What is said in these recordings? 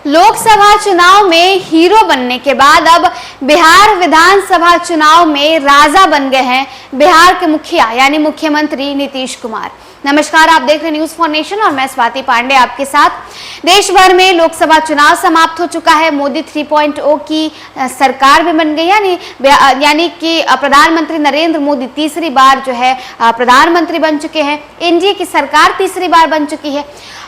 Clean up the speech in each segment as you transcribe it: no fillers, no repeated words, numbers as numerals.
लोकसभा चुनाव में हीरो बनने के बाद अब बिहार विधानसभा चुनाव में राजा बन गए हैं बिहार के मुखिया यानी मुख्यमंत्री नीतीश कुमार। नमस्कार, आप देख रहे हैं न्यूज फॉर नेशन और मैं स्वाति पांडे आपके साथ। देश भर में लोकसभा चुनाव समाप्त हो चुका है। मोदी 3.0 की सरकार भी बन गई, यानी कि प्रधानमंत्री नरेंद्र मोदी तीसरी बार जो है प्रधानमंत्री बन चुके हैं। एनडीए की सरकार तीसरी बार बन चुकी है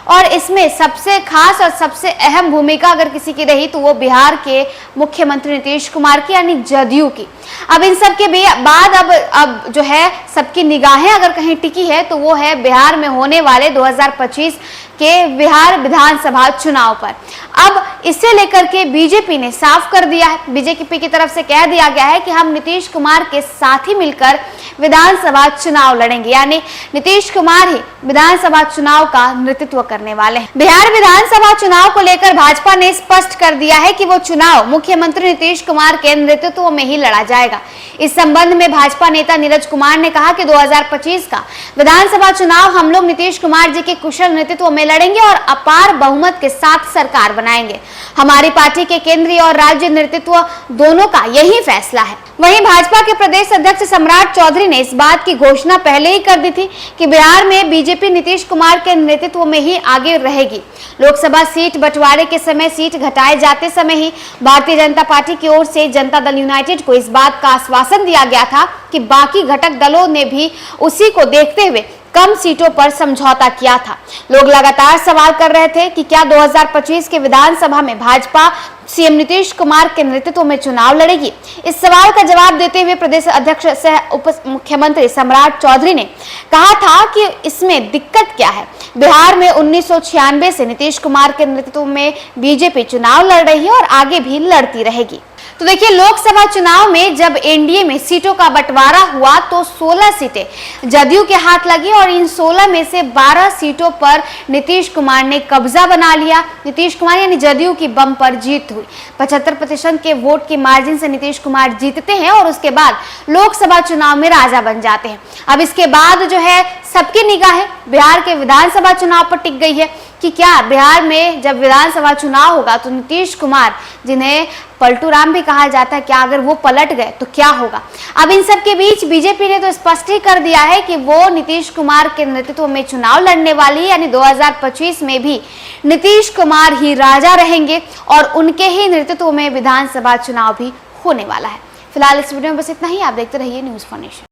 और इसमें सबसे खास और सबसे अहम भूमिका अगर किसी की रही तो वो बिहार के मुख्यमंत्री नीतीश कुमार की यानी जदयू की। अब इन सब के बाद अब जो है सबकी निगाहें अगर कहीं टिकी है तो वो है बिहार में होने वाले 2025 के बिहार विधानसभा चुनाव पर। अब इसे लेकर के बीजेपी ने साफ कर दिया है, बीजेपी की तरफ से कह दिया गया है कि हम नीतीश कुमार के साथ ही मिलकर विधानसभा चुनाव लड़ेंगे, यानी नीतीश कुमार ही विधानसभा चुनाव का नेतृत्व करने वाले हैं। बिहार विधानसभा चुनाव को लेकर भाजपा ने स्पष्ट कर दिया है कि वो चुनाव मुख्यमंत्री नीतीश कुमार के नेतृत्व में ही लड़ा जाएगा। इस संबंध में भाजपा नेता नीरज कुमार ने कहा कि 2025 का विधानसभा चुनाव हम लोग नीतीश कुमार जी के कुशल नेतृत्व में लड़ेंगे और अपार बहुमत के साथ सरकार बनाएंगे। हमारी पार्टी के केंद्रीय और राज्य नेतृत्व दोनों का यही फैसला है। वहीं भाजपा के प्रदेश अध्यक्ष सम्राट चौधरी ने इस बात की घोषणा पहले ही कर दी थी कि बिहार में बीजेपी नीतीश कुमार के नेतृत्व में ही आगे रहेगी। लोकसभा सीट बंटवारे के समय सीट घटाए जाते समय ही भारतीय जनता पार्टी की ओर से जनता दल यूनाइटेड को इस बात का आश्वासन दिया गया था कि बाकी घटक दलों ने भी उसी को देखते हुए कम सीटों पर समझौता किया था। लोग लगातार सवाल कर रहे थे कि क्या 2025 के विधानसभा में भाजपा सीएम नीतीश कुमार के नेतृत्व में चुनाव लड़ेगी। इस सवाल का जवाब देते हुए प्रदेश अध्यक्ष सह उप मुख्यमंत्री सम्राट चौधरी ने कहा था कि इसमें दिक्कत क्या है। बिहार में 1996 से नीतीश कुमार के नेतृत्व में बीजेपी चुनाव लड़ रही है और आगे भी लड़ती रहेगी। तो देखिए, लोकसभा चुनाव में जब एनडीए में सीटों का बंटवारा हुआ तो 16 सीटें जदयू के हाथ लगी और इन 16 में से 12 सीटों पर नीतीश कुमार ने कब्जा बना लिया। नीतीश कुमार यानी जदयू की बम्पर जीत हुई। 75% के वोट की मार्जिन से नीतीश कुमार जीतते हैं और उसके बाद लोकसभा चुनाव में राजा बन जाते हैं। अब इसके बाद जो है सबकी निगाहें बिहार के विधानसभा चुनाव पर टिक गई है कि क्या बिहार में जब विधानसभा चुनाव होगा तो नीतीश कुमार, जिन्हें पलटू राम भी कहा जाता है, क्या अगर वो पलट गए तो क्या होगा। अब इन सब के बीच बीजेपी ने तो स्पष्ट ही कर दिया है कि वो नीतीश कुमार के नेतृत्व में चुनाव लड़ने वाली है, यानी 2025 में भी नीतीश कुमार ही राजा रहेंगे और उनके ही नेतृत्व में विधानसभा चुनाव भी होने वाला है। फिलहाल इस वीडियो में बस इतना ही। आप देखते रहिए न्यूज फॉर नेशन।